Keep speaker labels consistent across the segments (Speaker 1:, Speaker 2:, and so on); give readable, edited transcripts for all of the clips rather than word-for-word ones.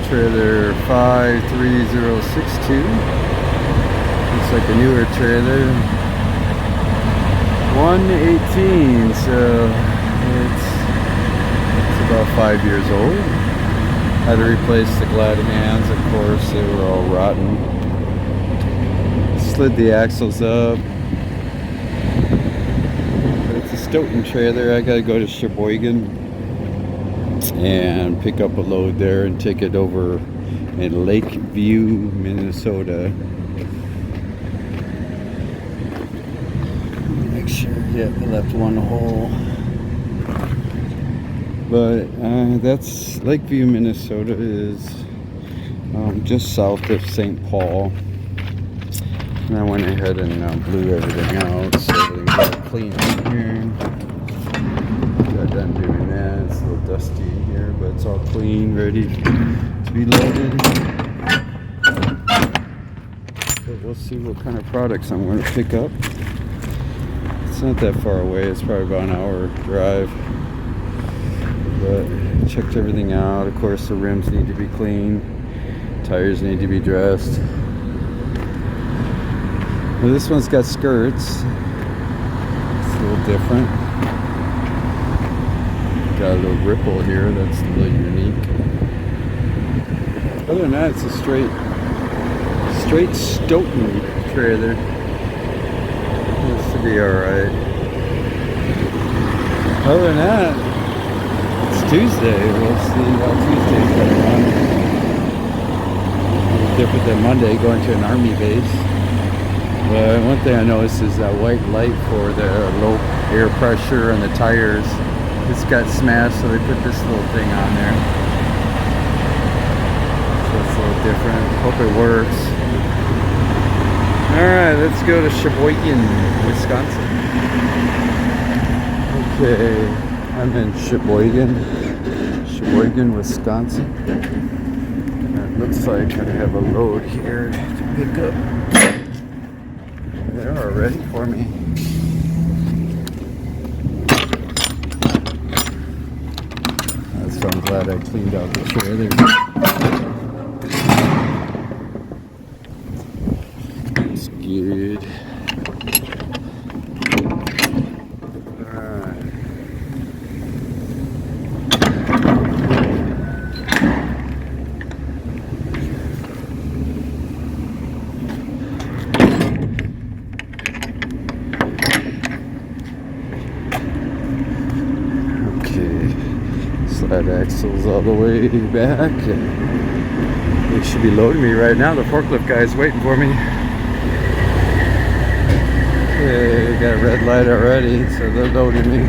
Speaker 1: trailer 53062. Looks like a newer trailer. 118, so it's about 5 years old. Had to replace the glad hands, of course, they were all rotten. Slid the axles up. But it's a Stoughton trailer. I gotta go to Sheboygan and pick up a load there and take it over in Lakeview, Minnesota. Make sure, yeah, I left one hole. But that's Lakeview, Minnesota is just south of St. Paul. And I went ahead and blew everything out, so everything got clean in here. Got done doing that. It's a little dusty in here, but it's all clean, ready to be loaded. But we'll see what kind of products I'm going to pick up. It's not that far away. It's probably about an hour drive. But checked everything out. Of course, the rims need to be clean. Tires need to be dressed. Well, this one's got skirts. It's a little different. Got a little ripple here. That's a little unique. Other than that, it's a straight Stoughton trailer. This should be alright. Other than that, it's Tuesday. We'll see how Tuesday's going on. A little different than Monday, going to an army base. But one thing I noticed is that white light for the low air pressure and the tires. It's got smashed, so they put this little thing on there. So it's a little different. Hope it works. Alright, let's go to Sheboygan, Wisconsin. Okay, I'm in Sheboygan, Wisconsin. And it looks like I have a load here to pick up. They're all ready for me. So I'm glad I cleaned out the trailer. It's good. Alright. Slide axles all the way back, and they should be loading me right now. The forklift guy's waiting for me. Okay, got a red light already, so they're loading me.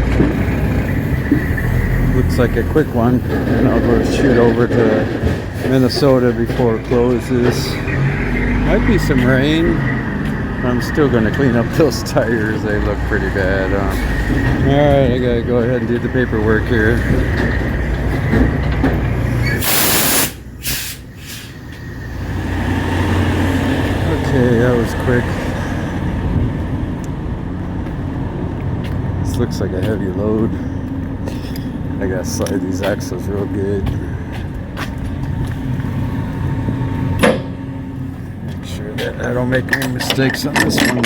Speaker 1: Looks like a quick one, and I'll go shoot over to Minnesota before it closes. Might be some rain. I'm still going to clean up those tires. They look pretty bad. Alright, I gotta go ahead and do the paperwork here. Okay, that was quick. This looks like a heavy load. I gotta slide these axles real good. Make sure that I don't make any mistakes on this one.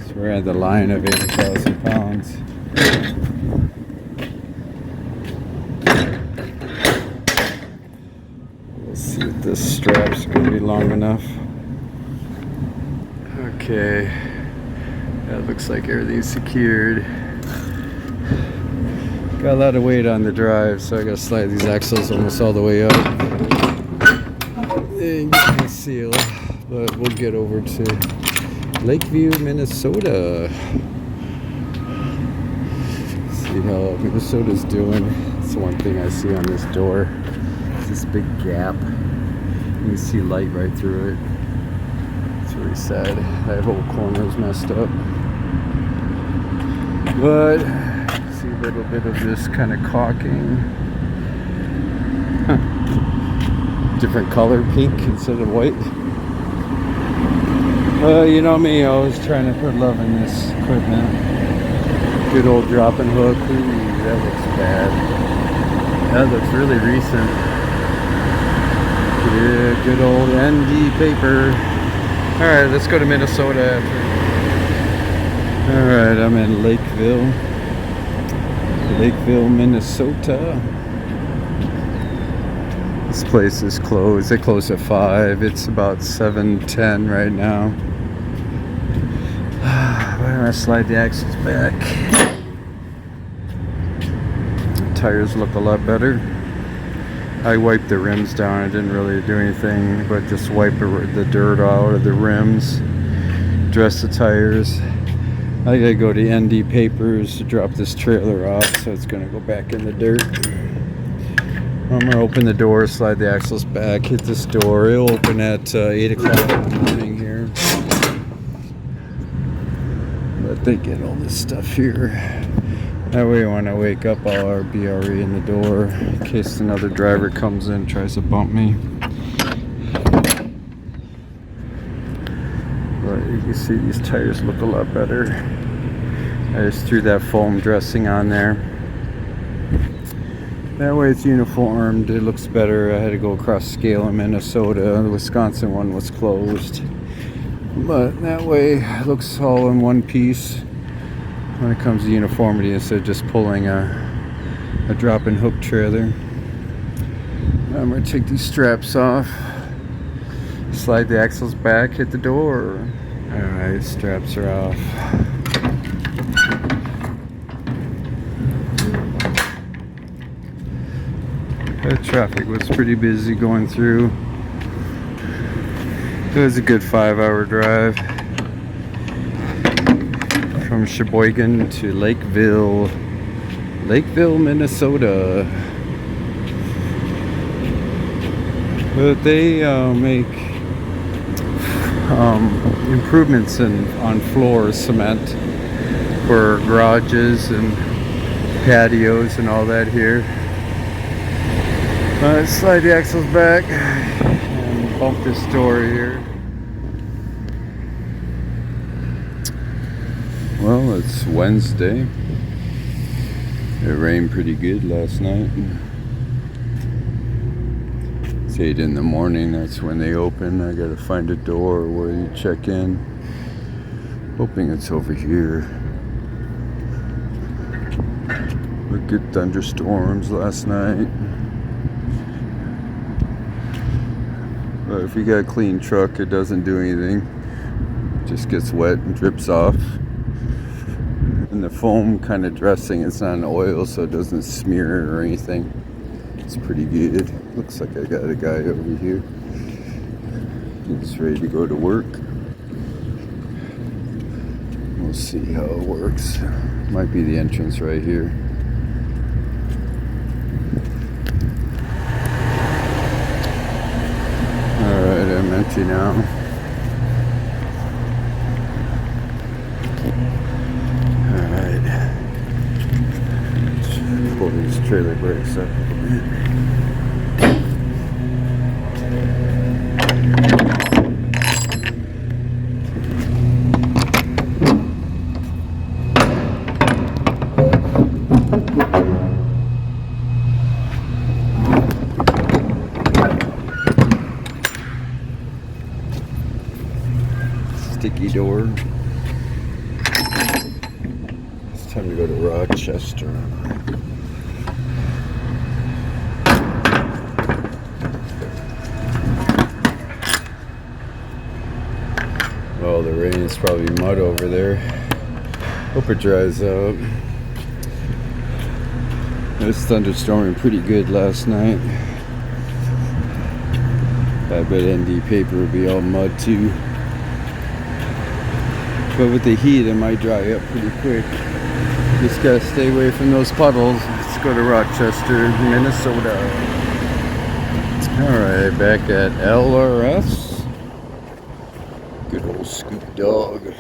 Speaker 1: So we're at the line of 80,000 pounds. Let's see if this strap's gonna be long enough. Okay, that looks like everything's secured. Got a lot of weight on the drive, so I gotta slide these axles almost all the way up and get the seal. But we'll get over to Lakeview, Minnesota. See how Minnesota's doing. That's the one thing I see on this door. It's this big gap. You can see light right through it. It's really sad. That whole corner's messed up. But see a little bit of this kind of caulking. Different color, pink instead of white. You know me, always trying to put love in this equipment. Good old dropping hook. Ooh, that looks bad. That looks really recent. Yeah, good old ND paper. Alright, let's go to Minnesota after. Alright, I'm in Lakeville, Minnesota. This place is closed. They close at 5. It's about 7:10 right now. I'm gonna slide the axles back. The tires look a lot better. I wiped the rims down. I didn't really do anything but just wipe the dirt out of the rims, dress the tires. I gotta go to ND Papers to drop this trailer off, so it's gonna go back in the dirt. I'm gonna open the door, slide the axles back, hit this door. It'll open at 8 o'clock in the morning here. But they get all this stuff here. That way when I wake up, I'll be already in the door in case another driver comes in and tries to bump me. But you can see these tires look a lot better. I just threw that foam dressing on there. That way it's uniformed, it looks better. I had to go across scale in Minnesota. The Wisconsin one was closed. But that way it looks all in one piece when it comes to uniformity instead of just pulling a drop and hook trailer. I'm going to take these straps off, slide the axles back, hit the door. Alright, straps are off. The traffic was pretty busy going through. It was a good 5-hour drive from Sheboygan to Lakeville, Minnesota. But they make improvements on floors, cement for garages and patios and all that here. Let's slide the axles back and bump this door here. Well, it's Wednesday. It rained pretty good last night. It's 8 in the morning, that's when they open. I gotta find a door where you check in. Hoping it's over here. We good thunderstorms last night. But if you got a clean truck, it doesn't do anything. It just gets wet and drips off. And the foam kind of dressing, it's not an oil, so it doesn't smear or anything. It's pretty good. Looks like I got a guy over here. He's ready to go to work. We'll see how it works. Might be the entrance right here. Alright, I'm empty now. Alright. Pull these trailer brakes up a bit. Sticky door. It's time to go to Rochester. Oh, the rain is probably mud over there. Hope it dries out. It was thunderstorming pretty good last night. I bet ND paper would be all mud too. But with the heat, it might dry up pretty quick. Just gotta stay away from those puddles. Let's go to Rochester, Minnesota. Alright, back at LRS. Good old Scoop Dog.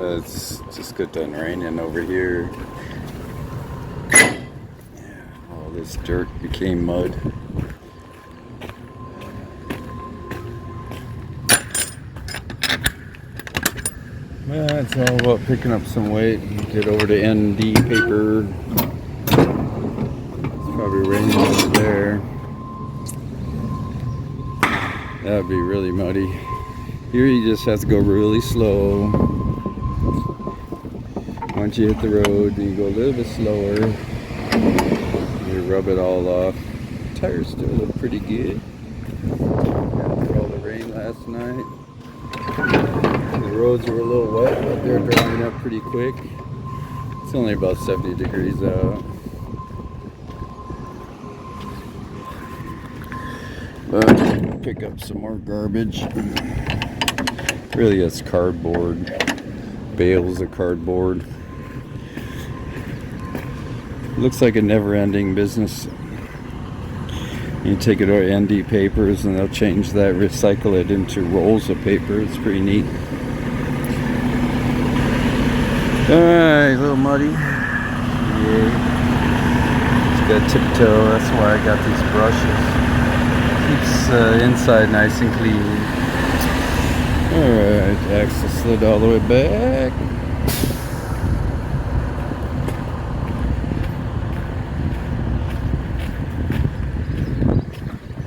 Speaker 1: It's just got done raining over here. All this dirt became mud. Yeah, it's all about picking up some weight and get over to ND paper. It's Probably raining over there. That would be really muddy. Here you just have to go really slow. Once you hit the road, then you go a little bit slower. You rub it all off. Tires still look pretty good. After all the rain last night. The roads were a little wet, but they're drying up pretty quick. It's only about 70 degrees out. But pick up some more garbage. Really, it's cardboard. Bales of cardboard. Looks like a never-ending business. You take it to ND Papers and they'll change that, recycle it into rolls of paper. It's pretty neat. Alright, a little muddy. Yeah. Just got tiptoe, that's why I got these brushes. Keeps inside nice and clean. Alright, axle slid all the way back.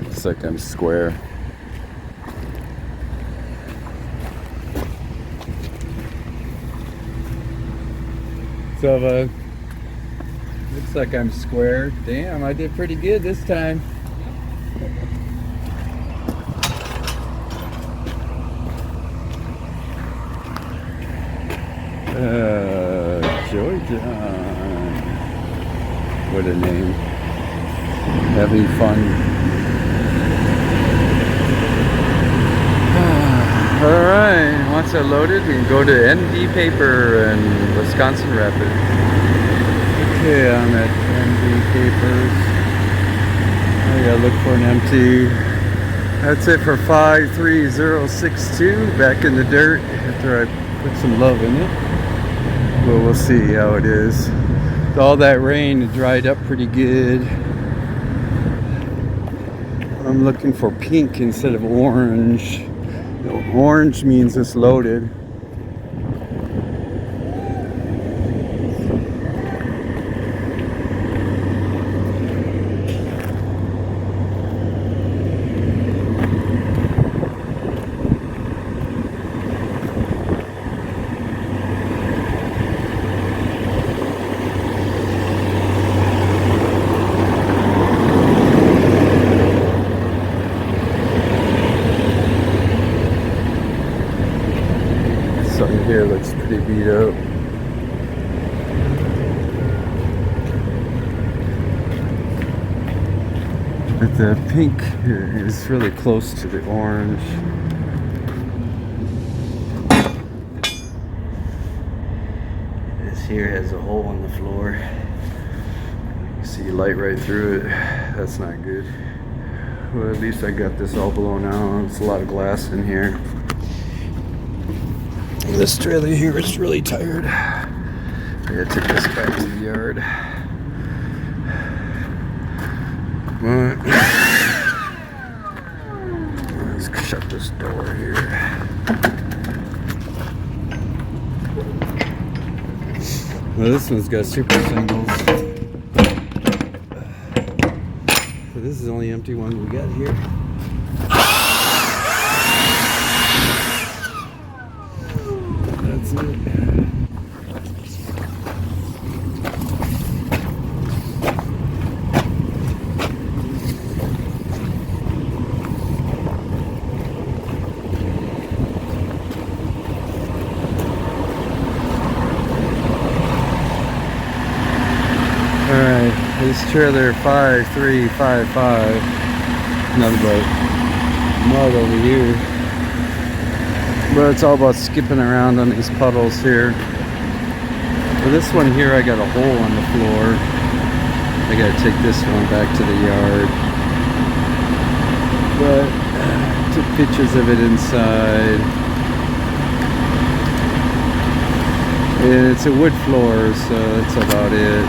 Speaker 1: Looks like I'm square. So, looks like I'm square. Damn, I did pretty good this time. Joy John. What a name. Having fun. Alright, once I loaded, we can go to ND Paper and Wisconsin Rapids. Okay, I'm at ND Papers. I gotta look for an empty. That's it for 53062. Back in the dirt after I put some love in it. Well, we'll see how it is. With all that rain, it dried up pretty good. I'm looking for pink instead of orange. Orange means it's loaded. Something here looks pretty beat up. But the pink is really close to the orange. This here has a hole in the floor. You see light right through it. That's not good. Well, at least I got this all blown out. There's a lot of glass in here. This trailer here is really tired. I gotta take this back to the yard. Let's shut this door here. Well, this one's got super singles. So this is the only empty one we got here. That's it. Alright, this trailer 5355. Another boat. Mud over here. But it's all about skipping around on these puddles here. For this one here, I got a hole on the floor. I gotta take this one back to the yard. But took pictures of it inside. And it's a wood floor, so that's about it.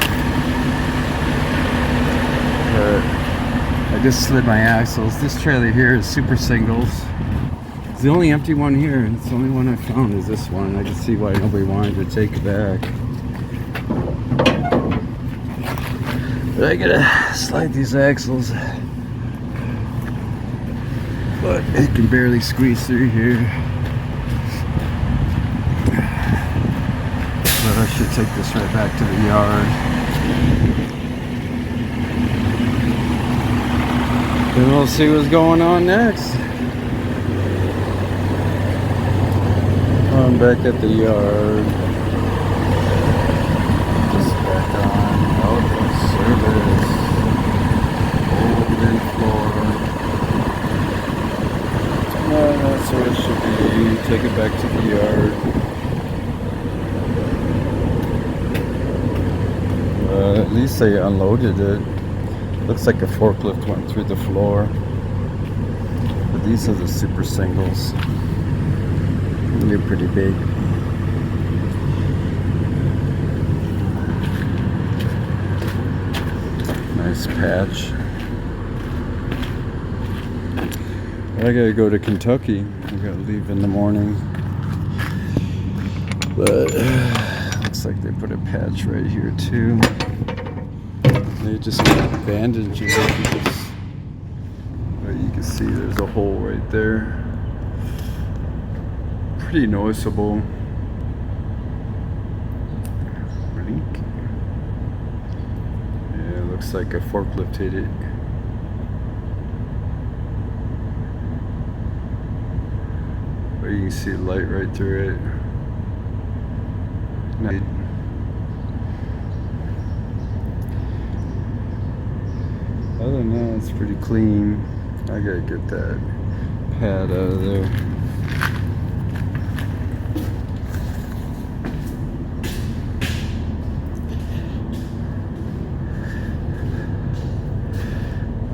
Speaker 1: I just slid my axles. This trailer here is super singles. It's the only empty one here. It's the only one I found is this one. I can see why nobody wanted to take it back. But I gotta slide these axles. But it can barely squeeze through here. But I should take this right back to the yard. Then we'll see what's going on next. I'm back at the yard. Just back on. Oh, service. Golden floor. That's where it should be. Take it back to the yard. At least they unloaded it. Looks like a forklift went through the floor. But these are the super singles. They're pretty big. Nice patch. I gotta go to Kentucky. I gotta leave in the morning. But looks like they put a patch right here too. They just bandaged it. But you can see there's a hole right there. Pretty noticeable. Yeah, it looks like a forklift hit it. But you can see the light right through it. Other than that, it's pretty clean. I gotta get that pad out of there.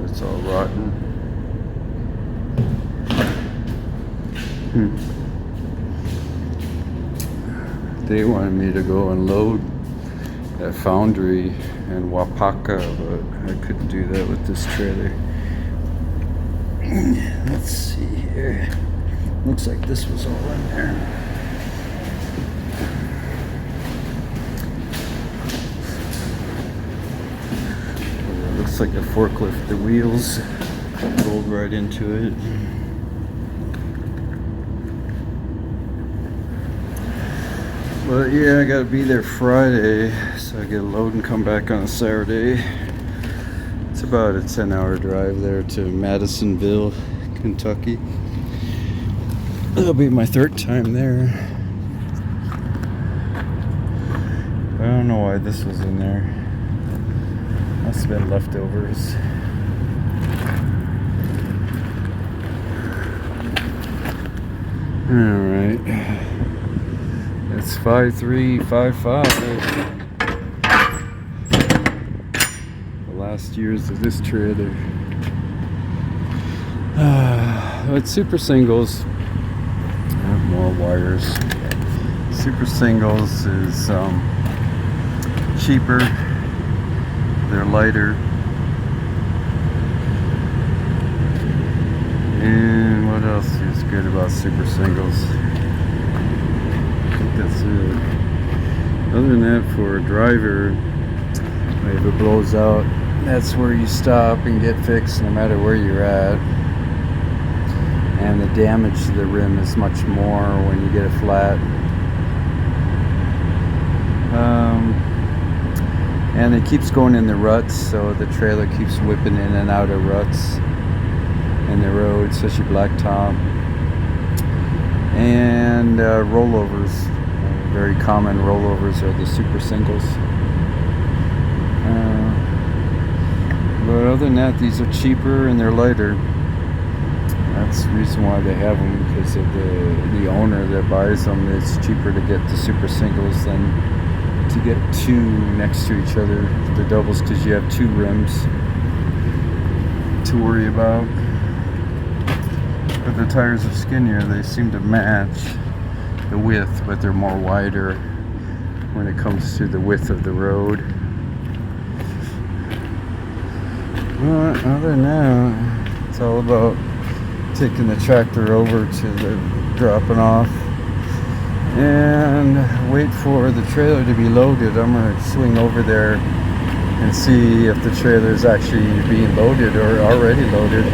Speaker 1: It's all rotten. They wanted me to go and load at Foundry in Wapaka, but I couldn't do that with this trailer. Let's see here. Looks like this was all in there. Looks like a forklift. The wheels rolled right into it. But yeah, I gotta be there Friday, so I get a load and come back on a Saturday. It's about a 10-hour drive there to Madisonville, Kentucky. It'll be my third time there. I don't know why this was in there. Must have been leftovers. Alright. It's 5355. The last years of this trailer. But super singles. I have more wires. Super singles is cheaper. They're lighter. And what else is good about super singles? That's it. Other than that, for a driver, if it blows out, that's where you stop and get fixed no matter where you're at. And the damage to the rim is much more when you get it flat. And it keeps going in the ruts, so the trailer keeps whipping in and out of ruts in the road, especially blacktop. And rollovers. Very common rollovers are the super singles. But other than that, these are cheaper and they're lighter. That's the reason why they have them, because of the owner that buys them. It's cheaper to get the super singles than to get two next to each other, the doubles, because you have two rims to worry about. But the tires are skinnier. They seem to match the width, but they're more wider when it comes to the width of the road. But other than that, it's all about taking the tractor over to the dropping off and wait for the trailer to be loaded. I'm gonna swing over there and see if the trailer is actually being loaded or already loaded.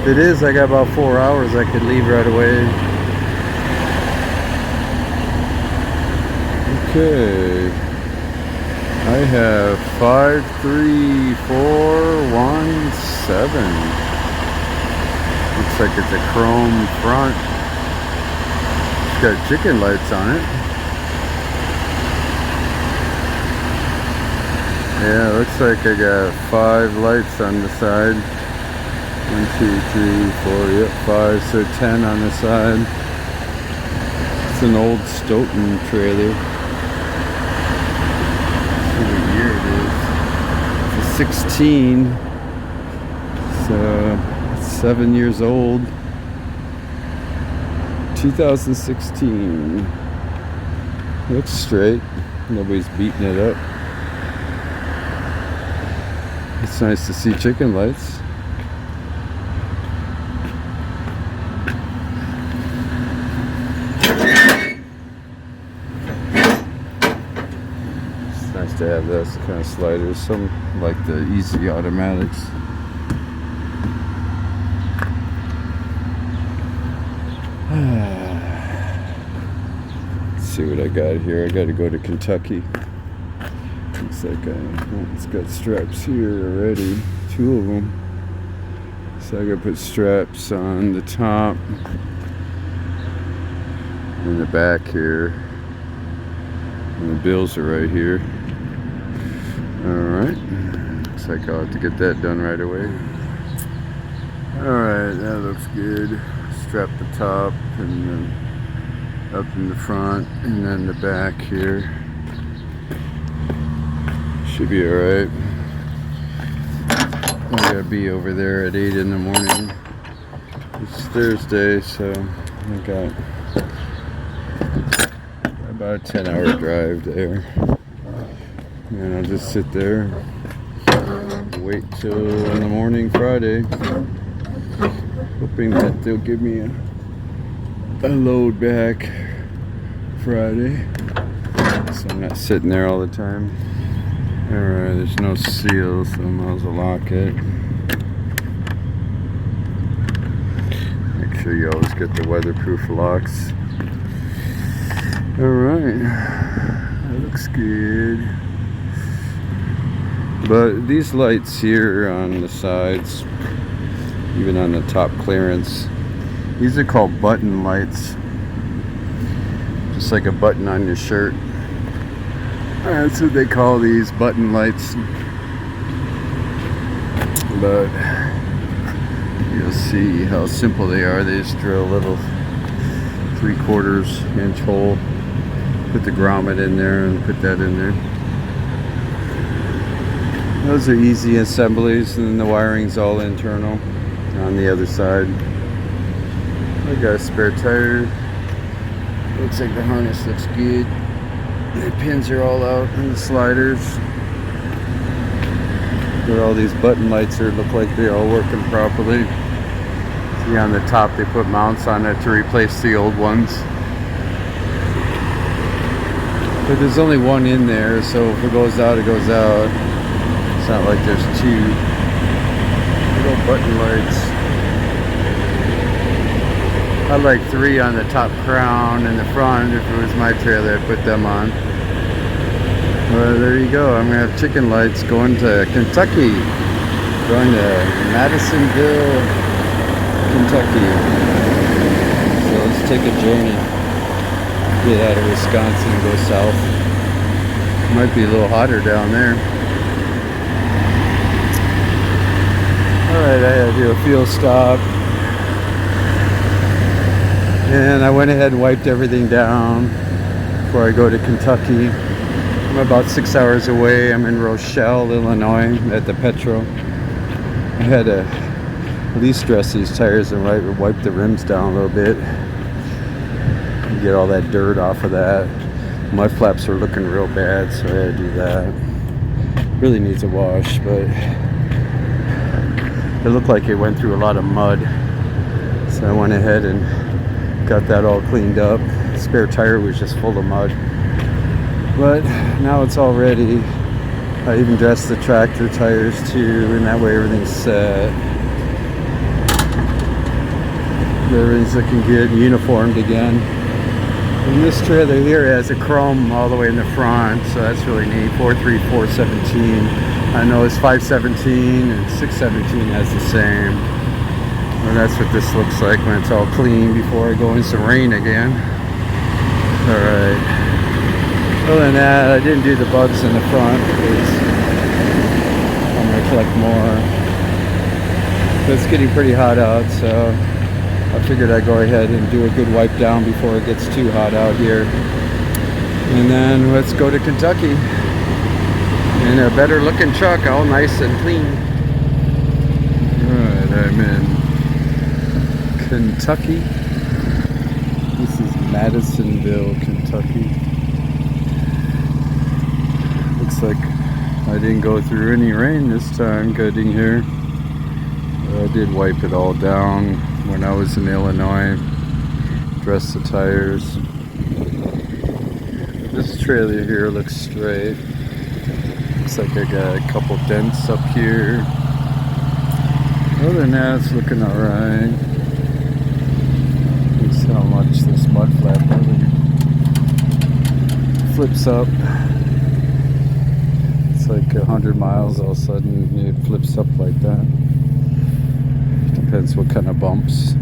Speaker 1: If it is, I got about 4 hours. I could leave right away. Okay. I have 53417. Looks like it's a chrome front. It's got chicken lights on it. Yeah, looks like I got 5 lights on the side. 1, 2, 3, 4, yep, 5, so 10 on the side. It's an old Stoughton trailer. Let's see what year it is. It's a 16. So it's 7 years old. 2016. Looks straight. Nobody's beating it up. It's nice to see chicken lights. It's nice to have those kind of sliders. Some like the easy automatics. Let's see what I got here. I got to go to Kentucky. Looks like it's got straps here already, 2 of them. So I gotta put straps on the top and the back here. And the bills are right here. Alright. Looks like I'll have to get that done right away. Alright, that looks good. Strap the top and then up in the front and then the back here. Should be alright. I gotta be over there at 8 in the morning. It's Thursday, so I got about a 10-hour drive there. And I'll just sit there and wait till in the morning Friday. Hoping that they'll give me a load back Friday. So I'm not sitting there all the time. Alright, there's no seal, so I might as well lock it. Make sure you always get the weatherproof locks. Alright, that looks good. But these lights here on the sides, even on the top clearance, these are called button lights. Just like a button on your shirt. That's what they call these, button lights. But you'll see how simple they are. They just drill a little 3/4 inch hole, put the grommet in there and put that in there. Those are easy assemblies, and then the wiring's all internal on the other side. I got a spare tire. Looks like the harness looks good. The pins are all out and the sliders. But all these button lights here look like they're all working properly. See, on the top they put mounts on it to replace the old ones. But there's only one in there, so if it goes out, it goes out. It's not like there's 2 little button lights. I like 3 on the top crown and the front. If it was my trailer, I'd put them on. Well, there you go. I'm gonna have chicken lights going to Kentucky. Going to Madisonville, Kentucky. So let's take a journey. Get out of Wisconsin and go south. Might be a little hotter down there. Alright, I had to do a fuel stop. And I went ahead and wiped everything down before I go to Kentucky. I'm about 6 hours away. I'm in Rochelle, Illinois at the Petro. I had to at least dress these tires and wipe the rims down a little bit. Get all that dirt off of that. Mud flaps are looking real bad, so I had to do that. Really needs a wash, but it looked like it went through a lot of mud. So I went ahead and got that all cleaned up. Spare tire was just full of mud. But now it's all ready. I I even dressed the tractor tires too, and that way everything's set. Everything's looking good, uniformed again. And this trailer here has a chrome all the way in the front, so that's really neat. 43417. I know it's 517 and 617 has the same. Well, that's what this looks like when it's all clean before I go in some rain again. Alright. Other than that, I didn't do the bugs in the front because I'm going to collect more. But it's getting pretty hot out, so I figured I'd go ahead and do a good wipe down before it gets too hot out here. And then let's go to Kentucky in a better looking truck, all nice and clean. Alright, I'm in Kentucky. This is Madisonville, Kentucky. Looks like I didn't go through any rain this time getting here. I did wipe it all down when I was in Illinois. Dressed the tires. This trailer here looks straight. Looks like I got a couple dents up here. Other than that, it's looking alright. Let's see how much this mud flap flips up. It's like 100 miles, all of a sudden it flips up like that. Depends what kind of bumps.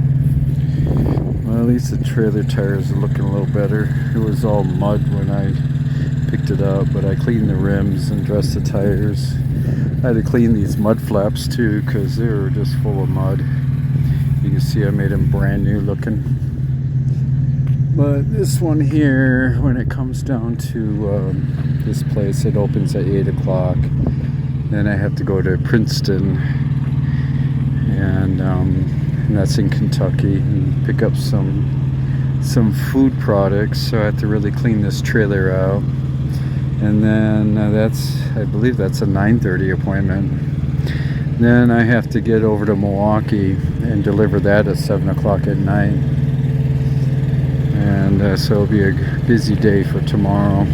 Speaker 1: Well, at least the trailer tires are looking a little better. It was all mud when I picked it up, but I cleaned the rims and dressed the tires. I had to clean these mud flaps too because they were just full of mud. You can see I made them brand new looking. But this one here, when it comes down to this place, it opens at 8 o'clock. Then I have to go to Princeton, and that's in Kentucky, and pick up some food products. So I have to really clean this trailer out. And then I believe that's a 9:30 appointment. Then I have to get over to Milwaukee and deliver that at 7 o'clock at night. And so it'll be a busy day for tomorrow.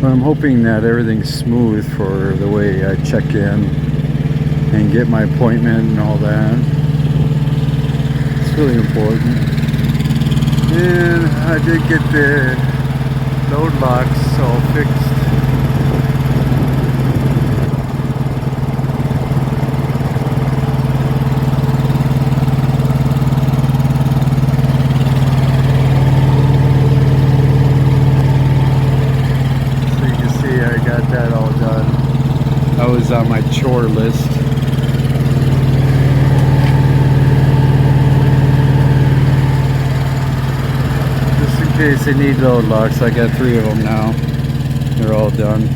Speaker 1: But I'm hoping that everything's smooth for the way I check in and get my appointment and all that. It's really important. And I did get the load locks all fixed. That was on my chore list. Just in case they need load locks, I got 3 of them now. They're all done.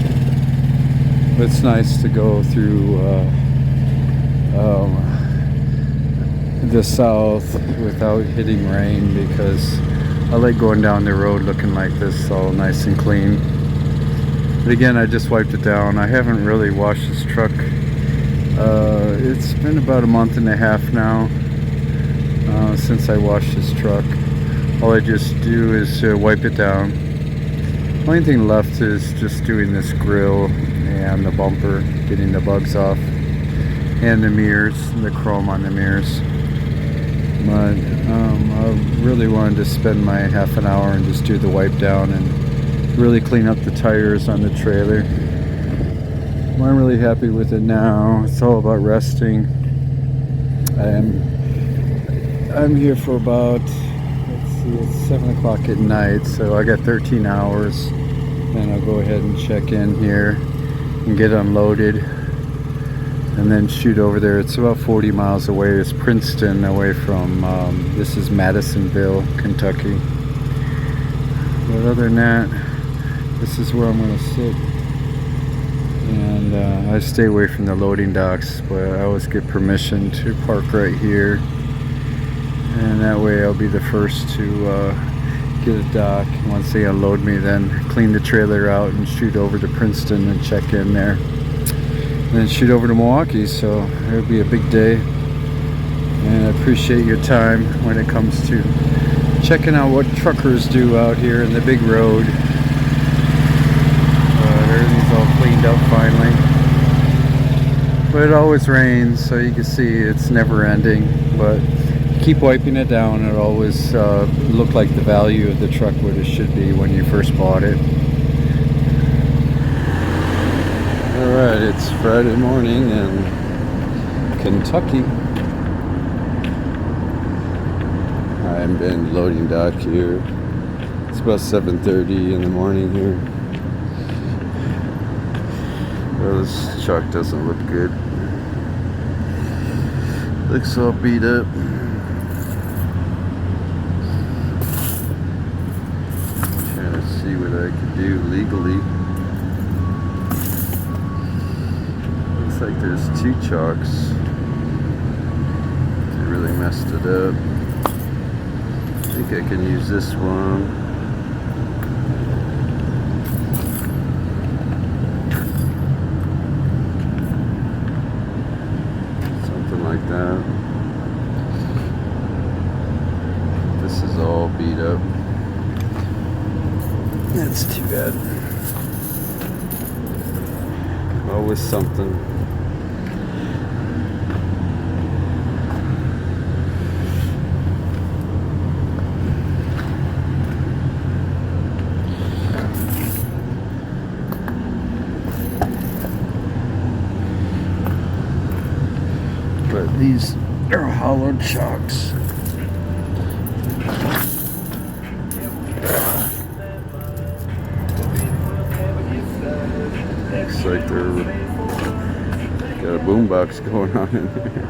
Speaker 1: But it's nice to go through the south without hitting rain, because I like going down the road looking like this, all nice and clean. But again, I just wiped it down. I haven't really washed this truck. It's been about a month and a half now since I washed this truck. All I just do is wipe it down. Only thing left is just doing this grill and the bumper, getting the bugs off, and the mirrors, the chrome on the mirrors. But I really wanted to spend my half an hour and just do the wipe down and really clean up the tires on the trailer. I'm really happy with it now. It's all about resting. I'm here for about, let's see, it's 7 o'clock at night, so I got 13 hours. Then I'll go ahead and check in here and get unloaded and then shoot over there. It's about 40 miles away. It's Princeton, away from this is Madisonville, Kentucky. But other than that, this is where I'm going to sit. And I stay away from the loading docks, but I always get permission to park right here. And that way I'll be the first to get a dock. Once they unload me, then clean the trailer out and shoot over to Princeton and check in there. And then shoot over to Milwaukee, so it'll be a big day. And I appreciate your time when it comes to checking out what truckers do out here in the big road. Everything's all cleaned out finally. But it always rains, so you can see it's never ending. But keep wiping it down, it always look like the value of the truck what it should be when you first bought it. Alright, it's Friday morning in Kentucky. I've been loading dock here. It's about 7:30 in the morning here. Well, this truck doesn't look good. Looks all beat up. Trying to see what I could do legally. Looks like there's two chocks. They really messed it up. I think I can use this one. Something like that. This is all beat up. That's too bad. Always something. But these are hollowed chocks. Looks like they're got a boombox going on in there.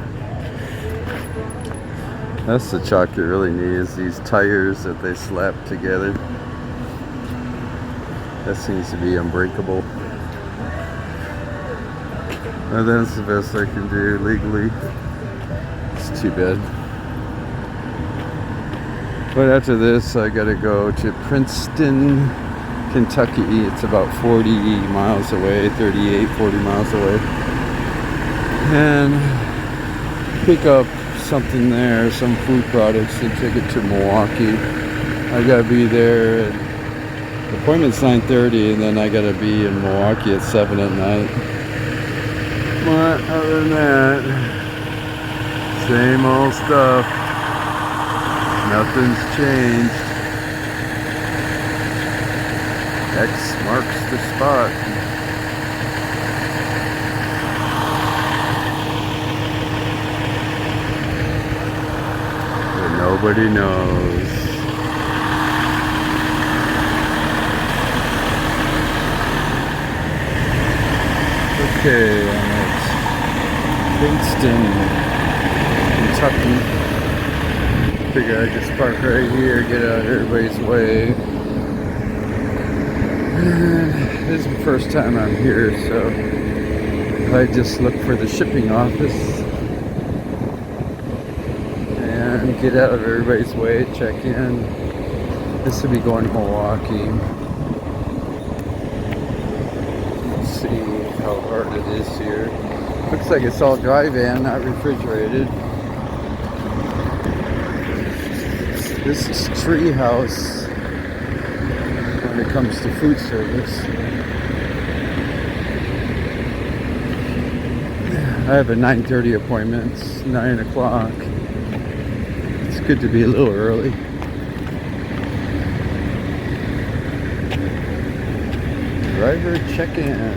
Speaker 1: That's the chock you really need, is these tires that they slap together. That seems to be unbreakable. And that's the best I can do legally. It's too bad. But after this, I gotta go to Princeton, Kentucky. It's about 40 miles away, 38, 40 miles away. And pick up something there, some food products, and take it to Milwaukee. I gotta be there. The appointment's 9:30, and then I gotta be in Milwaukee at 7 at night. But other than that, same old stuff. Nothing's changed. X marks the spot. But nobody knows. Okay, I'm at Princeton, Kentucky. Figure I just park right here, get out of everybody's way. And this is the first time I'm here, so I just look for the shipping office and get out of everybody's way, check in. This will be going to Milwaukee. Let's see how hard it is here. Looks like it's all dry van, not refrigerated. This is Treehouse when it comes to food service. I have a 9:30 appointment. It's 9 o'clock. It's good to be a little early. Driver check-in.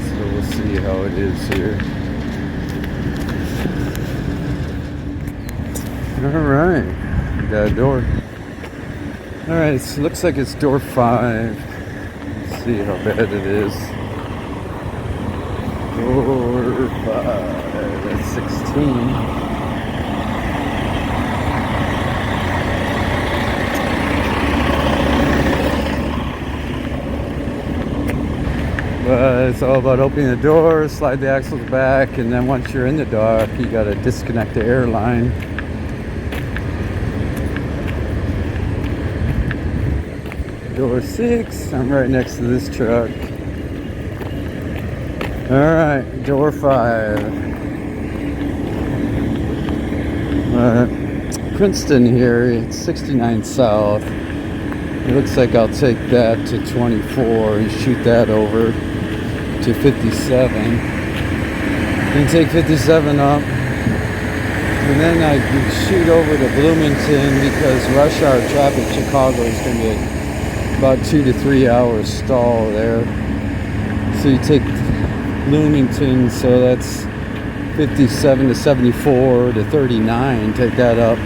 Speaker 1: So we'll see how it is here. Alright, got a door. Alright, so looks like it's door 5. Let's see how bad it is. Door 5, that's 16. It's all about opening the door, slide the axles back, and then once you're in the dock, you gotta disconnect the air line. Door 6, I'm right next to this truck. Alright, door 5. Princeton here, it's 69 South. It looks like I'll take that to 24 and shoot that over to 57. And take 57 up. And then I shoot over to Bloomington because rush hour traffic in Chicago is going to be about 2 to 3 hours stall there. So you take Bloomington, so that's 57 to 74 to 39. Take that up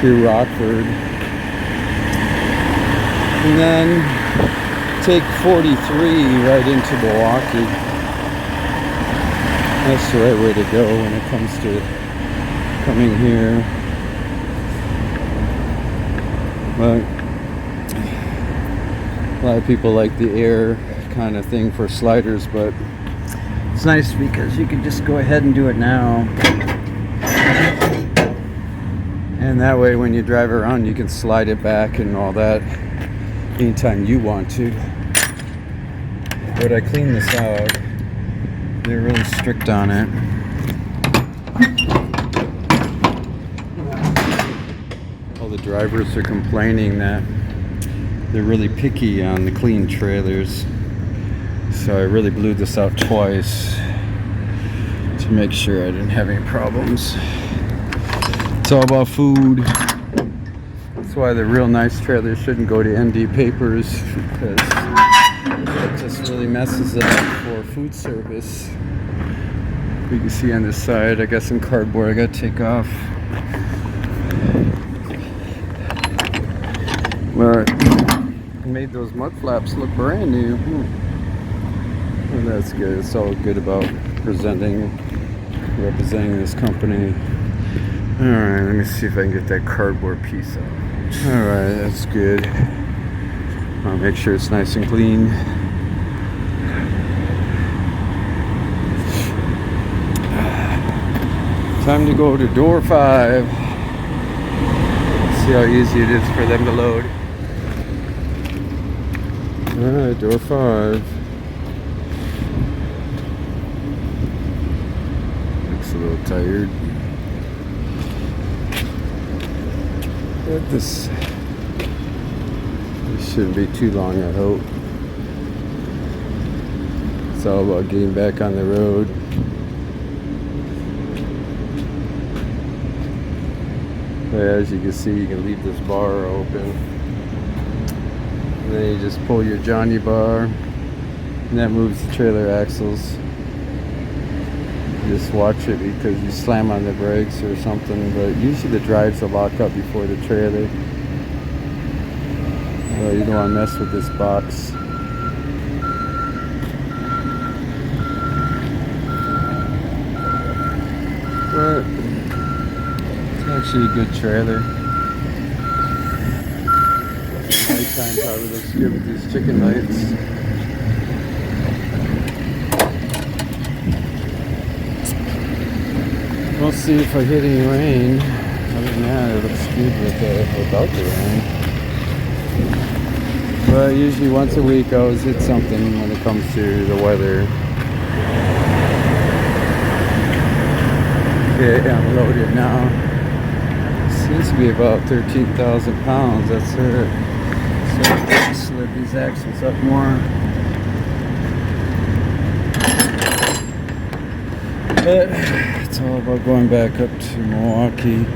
Speaker 1: through Rockford. And then take 43 right into Milwaukee. That's the right way to go when it comes to coming here. But a lot of people like the air kind of thing for sliders, but it's nice because you can just go ahead and do it now. And that way when you drive around you can slide it back and all that anytime you want to. But I cleaned this out. They're really strict on it. All the drivers are complaining that they're really picky on the clean trailers. So I really blew this out twice to make sure I didn't have any problems. It's all about food. That's why the real nice trailers shouldn't go to ND Papers, because it just really messes it up for food service. You can see on this side, I got some cardboard I gotta take off. But made those mud flaps look brand new. Well, that's good. It's all good about representing this company. Alright, let me see if I can get that cardboard piece out. Alright, that's good. I'll make sure it's nice and clean. Time to go to door 5. See how easy it is for them to load. Alright, door 5. Looks a little tired. But this shouldn't be too long, I hope. It's all about getting back on the road. But as you can see, you can leave this bar open. And then you just pull your Johnny bar, and that moves the trailer axles. You just watch it because you slam on the brakes or something, but usually the drives will lock up before the trailer. Well, you don't want to mess with this box. But it's actually a good trailer. Nighttime probably looks good with these chicken lights. We'll see if I hit any rain. Other than that, it looks good without the rain. But usually once a week I always hit something when it comes to the weather. Okay, I'm loaded now. Seems to be about 13,000 pounds. That's it. So I'll slid these axles up more. But it's all about going back up to Milwaukee.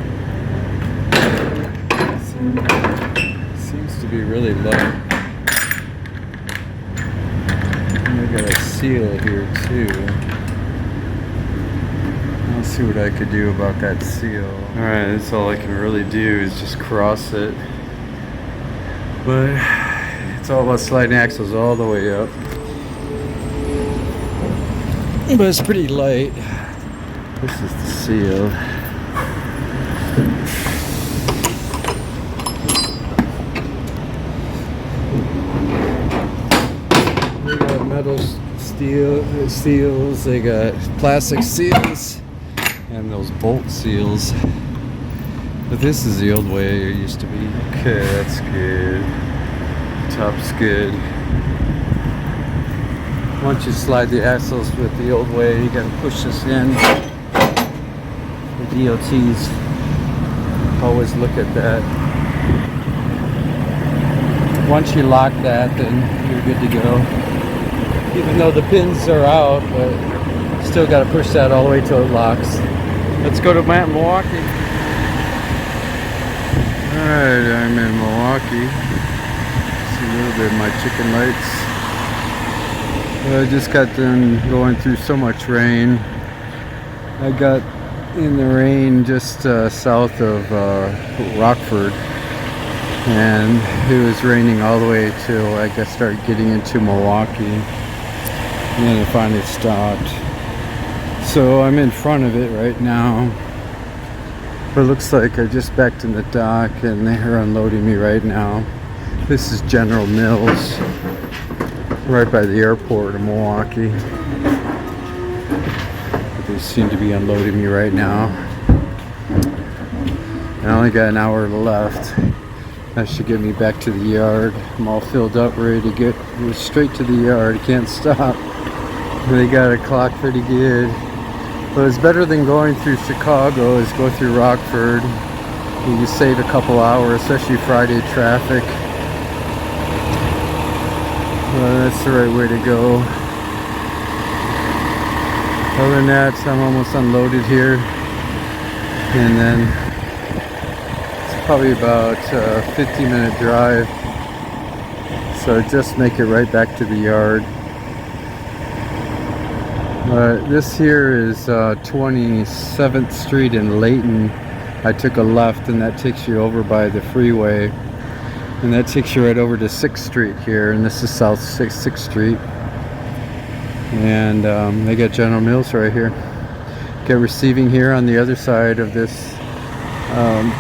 Speaker 1: Seems to be really low. And we got a seal here too. I'll see what I could do about that seal. Alright, that's all I can really do is just cross it. But it's all about sliding axles all the way up. But it's pretty light. This is the seal. They got metal seals, they got plastic seals, and those bolt seals. But this is the old way it used to be. Okay, that's good. Top's good. Once you slide the axles with the old way, you gotta push this in. The DOTs always look at that. once you lock that, then you're good to go. Even though the pins are out, but still got to push that all the way till it locks. Let's go to Milwaukee. Alright, I'm in Milwaukee. See a little bit of my chicken lights. I just got done going through so much rain. I got in the rain just south of Rockford, and it was raining all the way till I started getting into Milwaukee, and then it finally stopped. So I'm in front of it right now. But it looks like I just backed in the dock and they're unloading me right now. This is General Mills, right by the airport of Milwaukee. But they seem to be unloading me right now. I only got an hour left. That should get me back to the yard. I'm all filled up, ready to get straight to the yard. Can't stop. They got it clocked pretty good. But it's better than going through Chicago, is go through Rockford. You can save a couple hours, especially Friday traffic. Well, that's the right way to go. Other than that, I'm almost unloaded here. And then it's probably about a 15-minute drive. So just make it right back to the yard. This here is 27th Street in Layton. I took a left and that takes you over by the freeway. And that takes you right over to 6th Street here. And this is South 6th Street. And they got General Mills right here. Got receiving here on the other side of this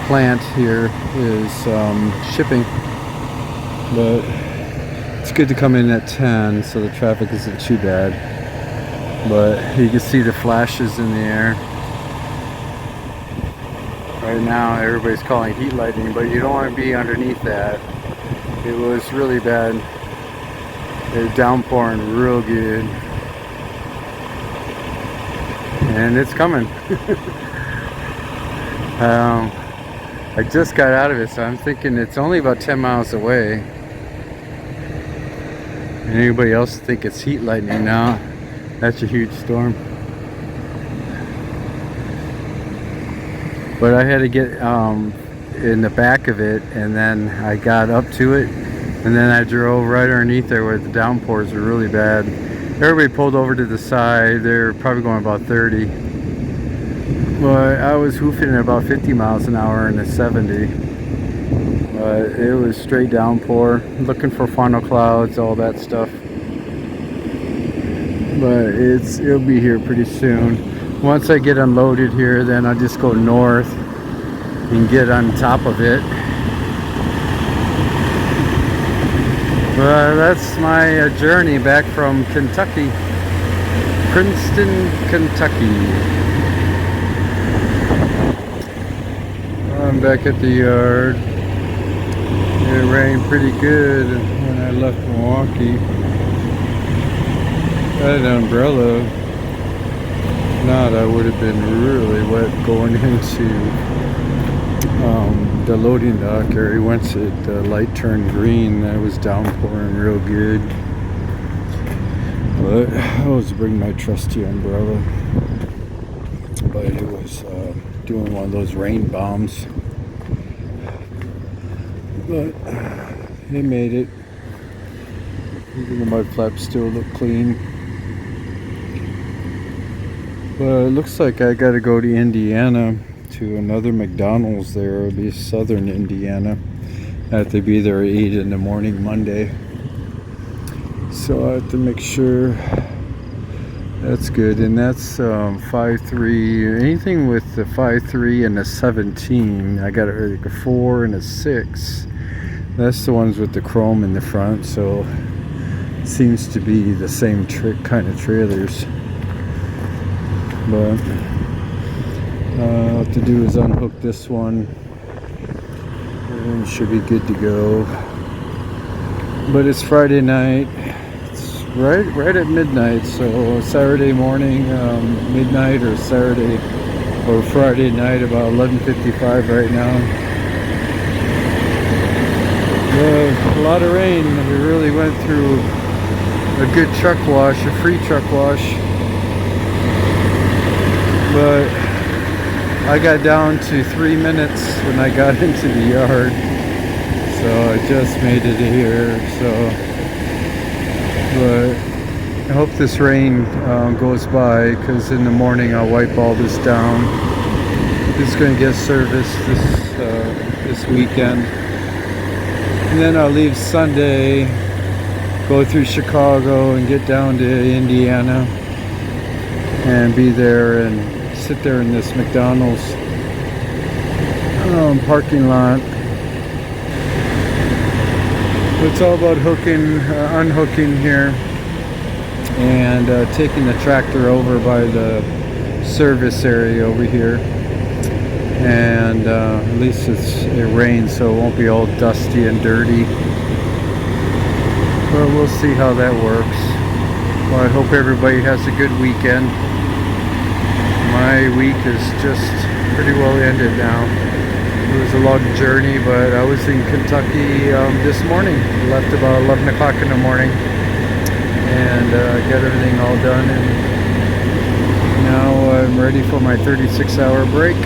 Speaker 1: plant here is shipping. But it's good to come in at 10 so the traffic isn't too bad. But you can see the flashes in the air. Right now everybody's calling heat lightning, but you don't want to be underneath that. It was really bad. They're downpouring real good. And it's coming. I just got out of it, so I'm thinking it's only about 10 miles away. And anybody else think it's heat lightning now? That's a huge storm. But I had to get in the back of it, and then I got up to it, and then I drove right underneath there where the downpours were really bad. Everybody pulled over to the side. They're probably going about 30. But I was hoofing at about 50 miles an hour in the 70. But it was straight downpour. Looking for funnel clouds, all that stuff. But it'll be here pretty soon. Once I get unloaded here, then I'll just go north and get on top of it. But that's my journey back from Kentucky, Princeton, Kentucky. I'm back at the yard. It rained pretty good when I left Milwaukee. I had an umbrella. If not, I would have been really wet going into the loading dock area. Once the light turned green, I was downpouring real good. But I always bring my trusty umbrella. But it was doing one of those rain bombs. But it made it. Even the mud flaps still look clean. But it looks like I gotta go to Indiana to another McDonald's there. It'll be southern Indiana. I have to be there at 8 in the morning Monday. So I have to make sure that's good. And that's 5.3. Anything with the 5.3 and a 17. I got a 4 and a 6. That's the ones with the chrome in the front. So it seems to be the same kind of trailers. But all I have to do is unhook this one and it should be good to go. But it's Friday night. It's right at midnight, so Saturday morning, midnight, or Saturday or Friday night about 11:55 right now. A lot of rain. We really went through a good truck wash, a free truck wash. But I got down to 3 minutes when I got into the yard. So I just made it here. But I hope this rain goes by, because in the morning I'll wipe all this down. This is going to get serviced this weekend. And then I'll leave Sunday, go through Chicago and get down to Indiana and be there and sit there in this McDonald's parking lot. It's all about unhooking here and taking the tractor over by the service area over here. And at least it rains, so it won't be all dusty and dirty. But we'll see how that works. Well, I hope everybody has a good weekend. My week is just pretty well ended now. It was a long journey, but I was in Kentucky this morning. Left about 11 o'clock in the morning and got everything all done. And now I'm ready for my 36-hour break.